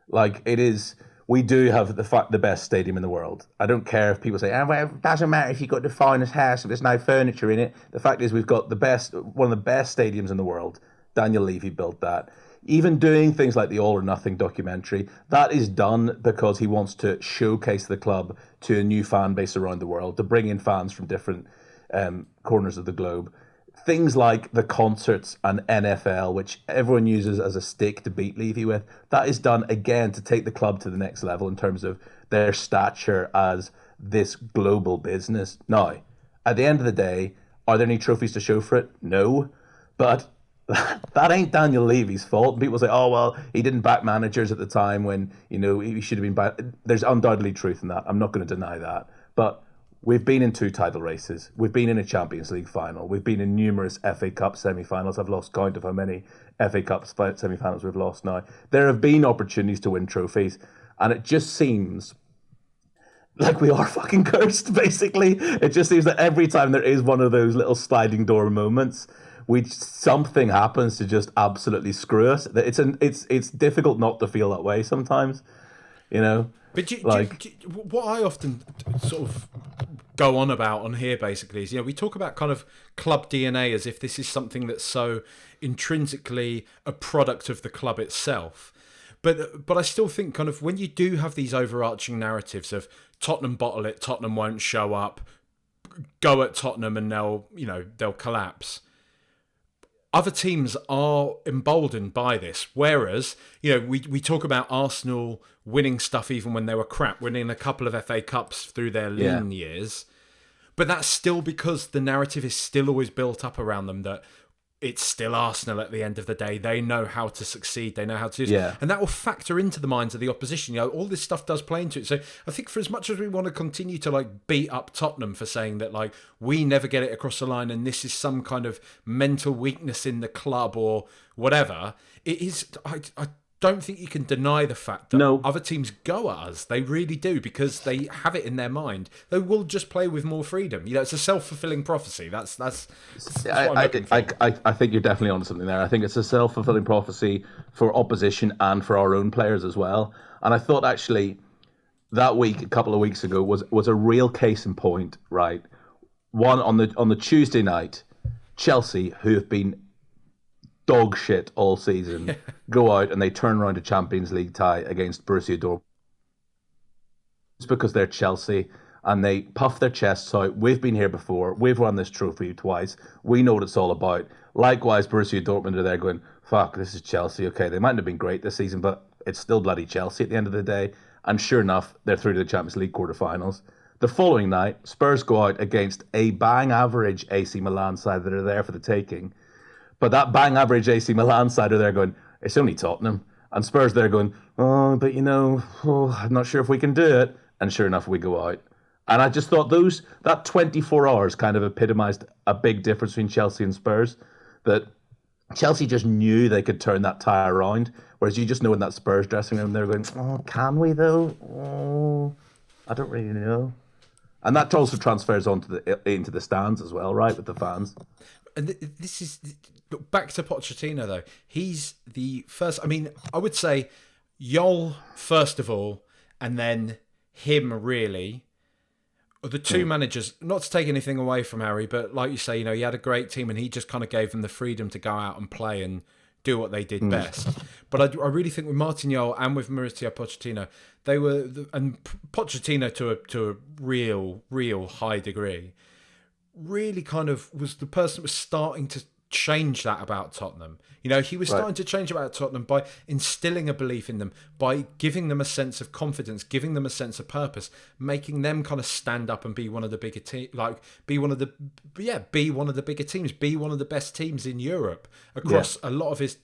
Like, it is, we do have the best stadium in the world. I don't care if people say, well, it doesn't matter if you've got the finest house, if there's no furniture in it. The fact is we've got one of the best stadiums in the world. Daniel Levy built that. Even doing things like the All or Nothing documentary, that is done because he wants to showcase the club to a new fan base around the world, to bring in fans from different corners of the globe. Things like the concerts and NFL, which everyone uses as a stick to beat Levy with, that is done again to take the club to the next level in terms of their stature as this global business. Now, at the end of the day, are there any trophies to show for it? No. But that ain't Daniel Levy's fault. People say, oh, well, he didn't back managers at the time when, he should have been back. There's undoubtedly truth in that. I'm not going to deny that. But we've been in 2 title races. We've been in a Champions League final. We've been in numerous FA Cup semi-finals. I've lost count of how many FA Cup semi-finals we've lost now. There have been opportunities to win trophies, and it just seems like we are fucking cursed, basically. It just seems that every time there is one of those little sliding door moments, something happens to just absolutely screw us. It's difficult not to feel that way sometimes, But what I often sort of go on about on here basically is, we talk about kind of club DNA as if this is something that's so intrinsically a product of the club itself. But I still think kind of when you do have these overarching narratives of Tottenham bottle it, Tottenham won't show up, go at Tottenham and they'll collapse. Other teams are emboldened by this. Whereas, we talk about Arsenal winning stuff even when they were crap, winning a couple of FA Cups through their lean years. But that's still because the narrative is still always built up around them that it's still Arsenal at the end of the day. They know how to succeed. They know how to do this. Yeah. And that will factor into the minds of the opposition. All this stuff does play into it. So I think for as much as we want to continue to beat up Tottenham for saying that we never get it across the line and this is some kind of mental weakness in the club or whatever, it is. I don't think you can deny the fact that other teams go at us. They really do, because they have it in their mind. They will just play with more freedom. It's a self-fulfilling prophecy. That's what I'm looking for. I think you're definitely onto something there. I think it's a self-fulfilling prophecy for opposition and for our own players as well. And I thought actually that week, a couple of weeks ago, was a real case in point, right? One on the Tuesday night, Chelsea, who have been dog shit all season, go out and they turn around a Champions League tie against Borussia Dortmund. It's because they're Chelsea and they puff their chests out. We've been here before. We've won this trophy twice. We know what it's all about. Likewise, Borussia Dortmund are there going, fuck, this is Chelsea. Okay, they mightn't have been great this season, but it's still bloody Chelsea at the end of the day. And sure enough, they're through to the Champions League quarterfinals. The following night, Spurs go out against a bang average AC Milan side that are there for the taking. But that bang average AC Milan side are there going, it's only Tottenham. And Spurs there going, but I'm not sure if we can do it. And sure enough, we go out. And I just thought that 24 hours kind of epitomised a big difference between Chelsea and Spurs. That Chelsea just knew they could turn that tie around. Whereas you just know in that Spurs dressing room, they're going, can we though? I don't really know. And that also transfers into the stands as well, right, with the fans. And this is... Back to Pochettino, though. He's the first... I mean, I would say Yol, first of all, and then him, really. The two managers, not to take anything away from Harry, but like you say, he had a great team and he just kind of gave them the freedom to go out and play and do what they did best. But I really think with Martin Yol and with Mauricio Pochettino, they were... And Pochettino to a real high degree, really kind of was the person that was starting to change that about Tottenham. He was starting to change about Tottenham by instilling a belief in them, by giving them a sense of confidence, giving them a sense of purpose, making them kind of stand up and be one of the bigger teams, be one of the bigger teams, be one of the best teams in Europe across a lot of his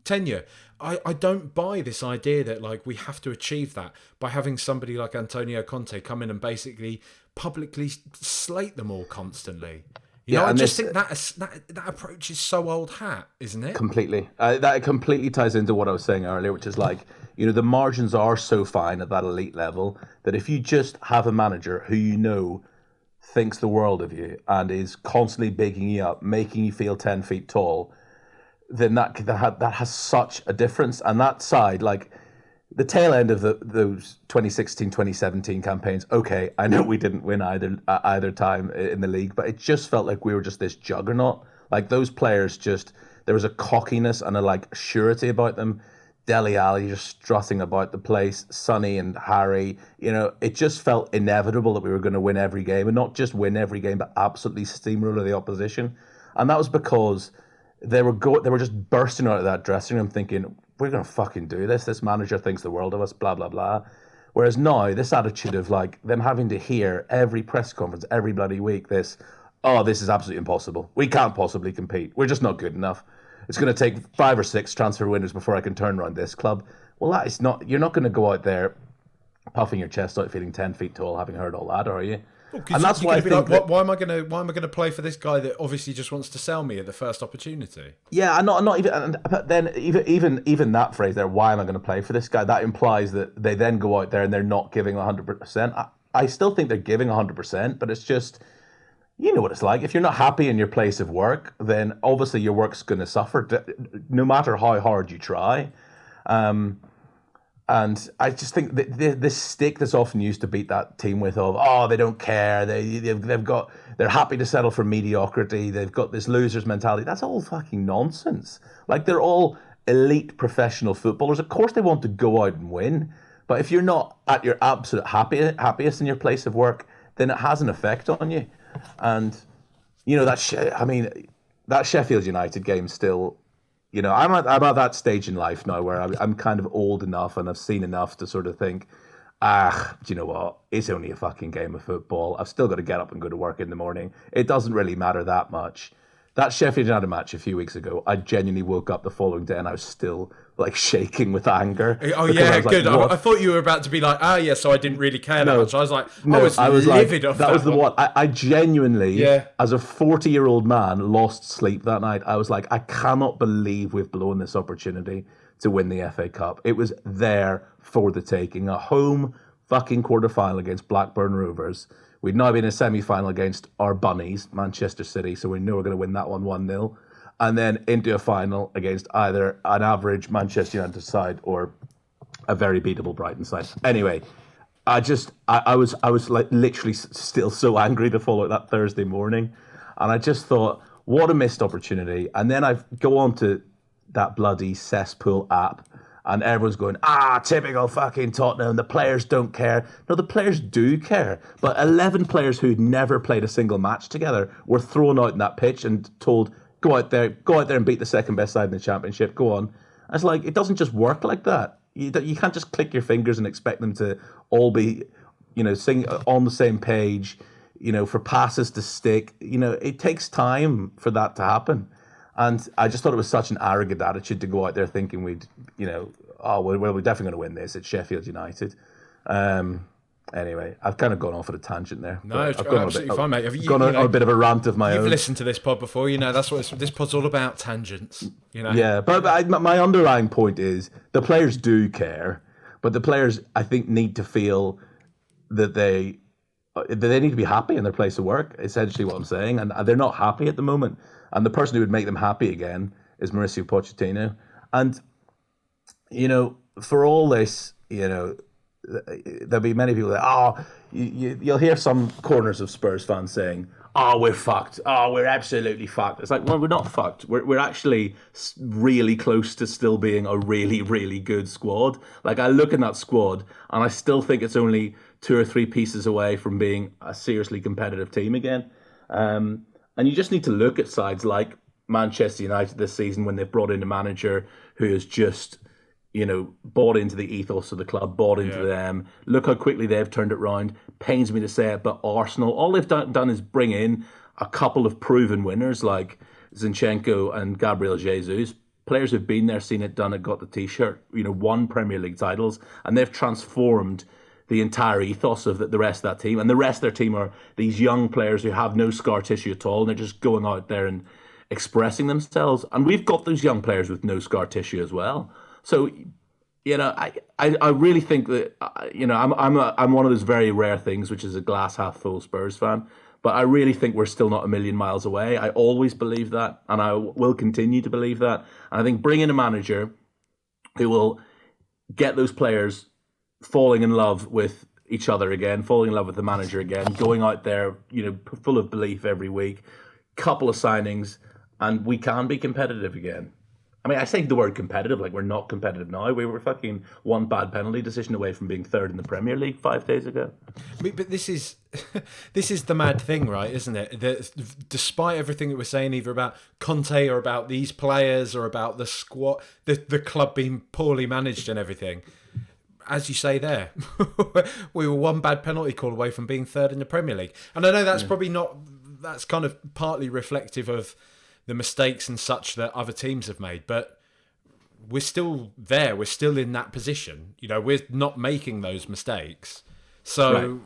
tenure. I don't buy this idea that we have to achieve that by having somebody like Antonio Conte come in and basically publicly slate them all constantly. I just think that approach is so old hat, isn't it? Completely. That completely ties into what I was saying earlier, which is the margins are so fine at that elite level that if you just have a manager who thinks the world of you and is constantly bigging you up, making you feel 10 feet tall, then that has such a difference. And that side, the tail end of those 2016, 2017 campaigns, okay, I know we didn't win either time in the league, but it just felt like we were just this juggernaut. Those players there was a cockiness and a surety about them. Dele Alli just strutting about the place, Sonny and Harry, it just felt inevitable that we were going to win every game, and not just win every game, but absolutely steamroller the opposition. And that was because they were just bursting out of that dressing room thinking, we're going to fucking do this. This manager thinks the world of us, blah, blah, blah. Whereas now, this attitude of them having to hear every press conference, every bloody week, this is absolutely impossible. We can't possibly compete. We're just not good enough. It's going to take 5 or 6 transfer windows before I can turn around this club. Well, that is not. You're not going to go out there puffing your chest out, feeling 10 feet tall, having heard all that, are you? Well, and that's why I think why am I going to play for this guy that obviously just wants to sell me at the first opportunity? Yeah, and not even. But then even that phrase there, why am I going to play for this guy? That implies that they then go out there and they're not giving 100%. I still think they're giving 100%, but it's just, you know what it's like. If you're not happy in your place of work, then obviously your work's going to suffer, no matter how hard you try. And I just think that this stick that's often used to beat that team with they don't care, they're happy to settle for mediocrity, they've got this loser's mentality. That's all fucking nonsense. Like, they're all elite professional footballers. Of course they want to go out and win, but if you're not at your absolute happiest in your place of work, then it has an effect on you. And that Sheffield United game still. I'm at that stage in life now where I'm kind of old enough and I've seen enough to sort of think, do you know what? It's only a fucking game of football. I've still got to get up and go to work in the morning. It doesn't really matter that much. That Sheffield United match a few weeks ago, I genuinely woke up the following day and I was still like shaking with anger. Oh yeah, good. I thought you were about to be like, so I didn't really care that much. I was like, I was livid off that. That was the one. I genuinely, as a 40-year-old man, lost sleep that night. I was like, I cannot believe we've blown this opportunity to win the FA Cup. It was there for the taking. A home fucking quarter-final against Blackburn Rovers. We'd now been in a semi-final against our bunnies, Manchester City, so we knew we were going to win that one 1-0. And then into a final against either an average Manchester United side or a very beatable Brighton side. Anyway, I was like literally still so angry to follow that Thursday morning. And I just thought, what a missed opportunity. And then I go on to that bloody cesspool app and everyone's going, typical fucking Tottenham, the players don't care. No, the players do care. But 11 players who'd never played a single match together were thrown out in that pitch and told, go out there and beat the second best side in the championship, go on. I was like, it doesn't just work like that. You can't just click your fingers and expect them to all be, sing on the same page, for passes to stick. It takes time for that to happen. And I just thought it was such an arrogant attitude to go out there thinking we're definitely going to win this. It's Sheffield United. Anyway, I've kind of gone off at a tangent there. No, it's absolutely fine, mate. I've gone on a bit of a rant of my own. You've listened to this pod before, that's what this pod's all about, tangents. Yeah, but my underlying point is the players do care, but the players, I think, need to feel that they need to be happy in their place of work, essentially what I'm saying, and they're not happy at the moment. And the person who would make them happy again is Mauricio Pochettino. And, for all this, there'll be many people that, you'll hear some corners of Spurs fans saying, we're fucked. We're absolutely fucked. It's like, well, we're not fucked. We're actually really close to still being a really, really good squad. Like, I look in that squad and I still think it's only 2 or 3 pieces away from being a seriously competitive team again. And you just need to look at sides like Manchester United this season when they've brought in a manager who has just, bought into the ethos of the club, bought into them. Look how quickly they've turned it around. Pains me to say it, but Arsenal, all they've done is bring in a couple of proven winners like Zinchenko and Gabriel Jesus. Players who've been there, seen it, done it, got the T-shirt, won Premier League titles, and they've transformed the entire ethos of the rest of that team. And the rest of their team are these young players who have no scar tissue at all, and they're just going out there and expressing themselves. And we've got those young players with no scar tissue as well. So, I really think that, I'm one of those very rare things, which is a glass half full Spurs fan. But I really think we're still not a million miles away. I always believe that, and I will continue to believe that. And I think bringing a manager who will get those players falling in love with each other again, falling in love with the manager again, going out there, full of belief every week, couple of signings, and we can be competitive again. I mean, I say the word competitive like we're not competitive now. We were fucking one bad penalty decision away from being third in the Premier League 5 days ago. But this is the mad thing, right, isn't it? That despite everything that we're saying, either about Conte or about these players or about the squad, the club being poorly managed and everything, as you say there, we were one bad penalty call away from being third in the Premier League. And I know that's probably not, that's kind of partly reflective of the mistakes and such that other teams have made, but we're still there. We're still in that position. We're not making those mistakes. So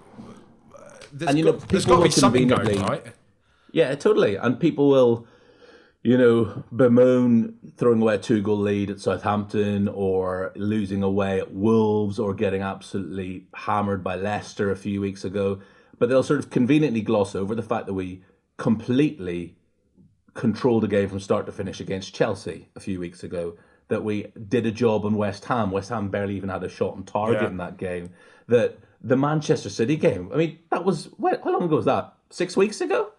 there's got to be something going, right? Yeah, totally. And people will, bemoan throwing away a 2-goal lead at Southampton or losing away at Wolves or getting absolutely hammered by Leicester a few weeks ago. But they'll sort of conveniently gloss over the fact that we completely controlled the game from start to finish against Chelsea a few weeks ago, that we did a job on West Ham. West Ham barely even had a shot on target in that game. That the Manchester City game, I mean, that was, how long ago was that? 6 weeks ago?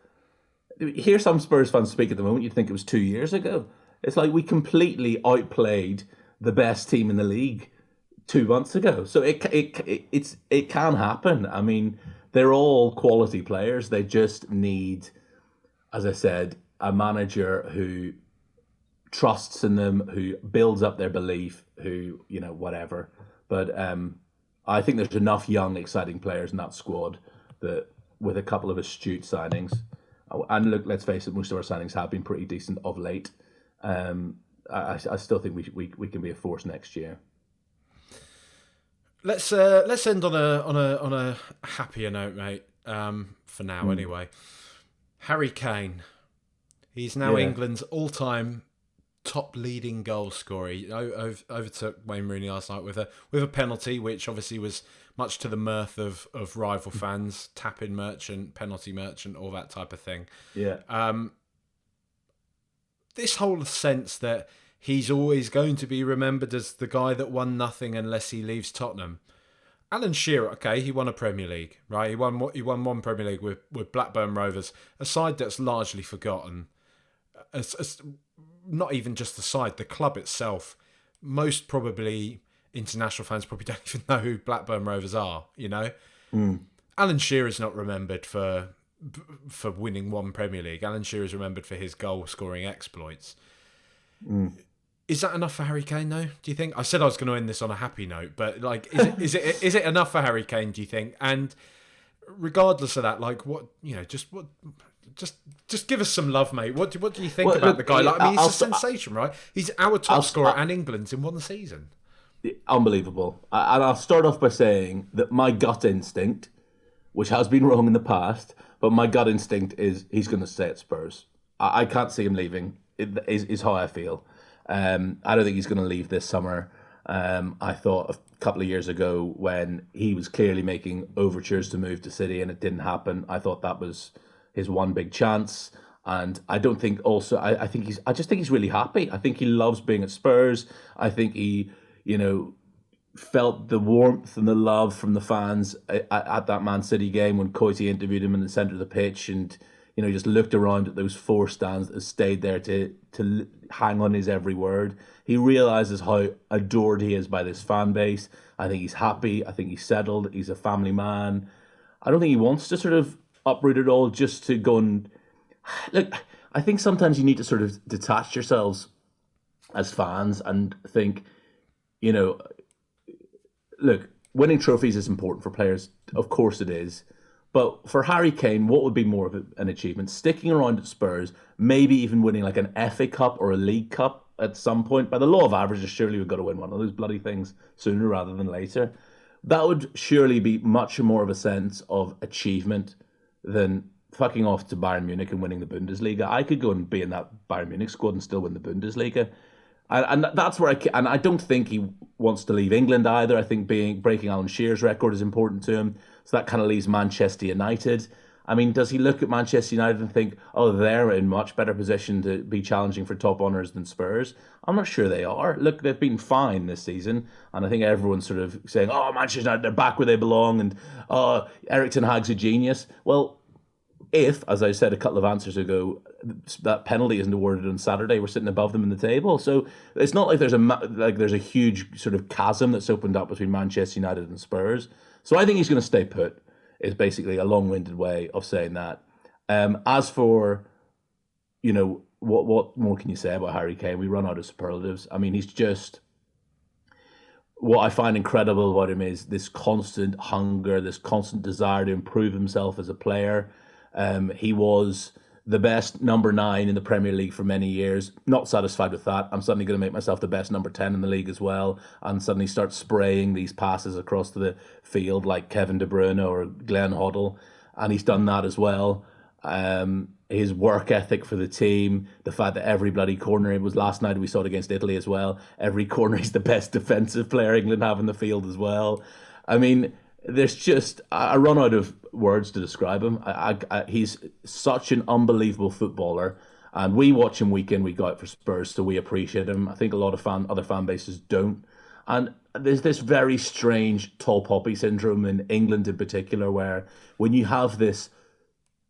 Hear some Spurs fans speak at the moment, you'd think it was 2 years ago. It's like we completely outplayed the best team in the league 2 months ago. So it can happen. I mean, they're all quality players. They just need, as I said, a manager who trusts in them, who builds up their belief, who, whatever. But I think there's enough young, exciting players in that squad that with a couple of astute signings, and look, let's face it, most of our signings have been pretty decent of late. I still think we can be a force next year. Let's end on a happier note, mate. For now, anyway. Harry Kane, he's now England's all-time top leading goal scorer. He overtook Wayne Rooney last night with a penalty, which obviously was much to the mirth of rival fans. Tap-in merchant, penalty merchant, all that type of thing. Yeah. This whole sense that he's always going to be remembered as the guy that won nothing unless he leaves Tottenham. Alan Shearer, okay, he won a Premier League, right? He won one Premier League with Blackburn Rovers, a side that's largely forgotten. Not even just the side, the club itself. Most probably international fans probably don't even know who Blackburn Rovers are, Alan Shearer's not remembered for winning one Premier League. Alan Shearer's remembered for his goal-scoring exploits. Is that enough for Harry Kane, though, do you think? I said I was going to end this on a happy note, but is it enough for Harry Kane, do you think? And regardless of that, just give us some love, mate. What do you think about the guy? He's a sensation, right? He's our top scorer and England's in one season. Unbelievable. And I'll start off by saying that my gut instinct, which has been wrong in the past, but my gut instinct is he's going to stay at Spurs. I can't see him leaving, is how I feel. I don't think he's going to leave this summer. I thought a couple of years ago when he was clearly making overtures to move to City and it didn't happen, I thought that was his one big chance. And I don't think also, I just think he's really happy. I think he loves being at Spurs. I think he, felt the warmth and the love from the fans at that Man City game when Coite interviewed him in the centre of the pitch, and he just looked around at those four stands that stayed there to hang on his every word. He realises how adored he is by this fan base. I think he's happy. I think he's settled. He's a family man. I don't think he wants to sort of uproot it all just to go and... Look, I think sometimes you need to sort of detach yourselves as fans and think, look, winning trophies is important for players. Of course it is. But for Harry Kane, what would be more of an achievement? Sticking around at Spurs, maybe even winning like an FA Cup or a League Cup at some point. By the law of averages, surely we've got to win one of those bloody things sooner rather than later. That would surely be much more of a sense of achievement than fucking off to Bayern Munich and winning the Bundesliga. I could go and be in that Bayern Munich squad and still win the Bundesliga. And that's where and I don't think he wants to leave England either. I think breaking Alan Shearer's record is important to him. So that kind of leaves Manchester United. I mean, does he look at Manchester United and think, oh, they're in much better position to be challenging for top honours than Spurs? I'm not sure they are. Look, they've been fine this season. And I think everyone's sort of saying, oh, Manchester United, they're back where they belong. And, oh, Eric Ten Hag's a genius. Well, if, as I said a couple of answers ago, that penalty isn't awarded on Saturday, we're sitting above them in the table. So it's not like there's a huge sort of chasm that's opened up between Manchester United and Spurs. So I think he's going to stay put, is basically a long-winded way of saying that. As for, what more can you say about Harry Kane? We run out of superlatives. I mean, he's just... What I find incredible about him is this constant hunger, this constant desire to improve himself as a player. He was the best number 9 in the Premier League for many years. Not satisfied with that. I'm suddenly going to make myself the best number 10 in the league as well, and suddenly start spraying these passes across the field like Kevin De Bruyne or Glenn Hoddle, and he's done that as well. His work ethic for the team, the fact that every bloody corner, it was last night we saw it against Italy as well, every corner he's the best defensive player England have in the field as well. I mean, there's just, I run out of words to describe him. He's such an unbelievable footballer. And we watch him week in, week out for Spurs, so we appreciate him. I think a lot of other fan bases don't. And there's this very strange tall poppy syndrome in England in particular, where when you have this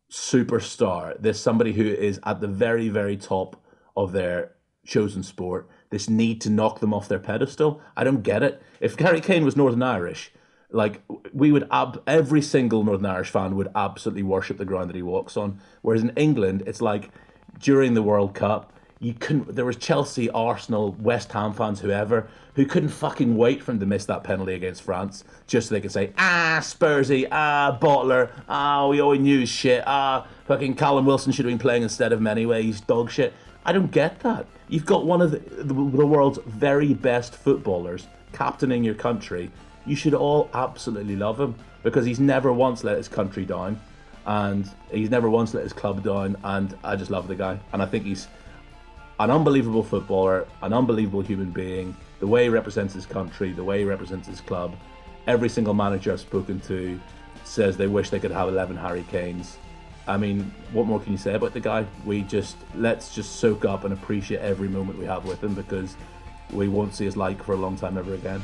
superstar, there's somebody who is at the very, very top of their chosen sport, this need to knock them off their pedestal. I don't get it. If Harry Kane was Northern Irish, like, we would every single Northern Irish fan would absolutely worship the ground that he walks on. Whereas in England, it's like during the World Cup, there was Chelsea, Arsenal, West Ham fans, whoever, who couldn't fucking wait for him to miss that penalty against France, just so they could say, Spursy, Bottler, we always knew his shit, fucking Callum Wilson should have been playing instead of him anyway, he's dog shit. I don't get that. You've got one of the world's very best footballers captaining your country. You should all absolutely love him, because he's never once let his country down, and he's never once let his club down, and I just love the guy. And I think he's an unbelievable footballer, an unbelievable human being. The way he represents his country, the way he represents his club. Every single manager I've spoken to says they wish they could have 11 Harry Kanes. I mean, what more can you say about the guy? Let's just soak up and appreciate every moment we have with him, because we won't see his like for a long time ever again.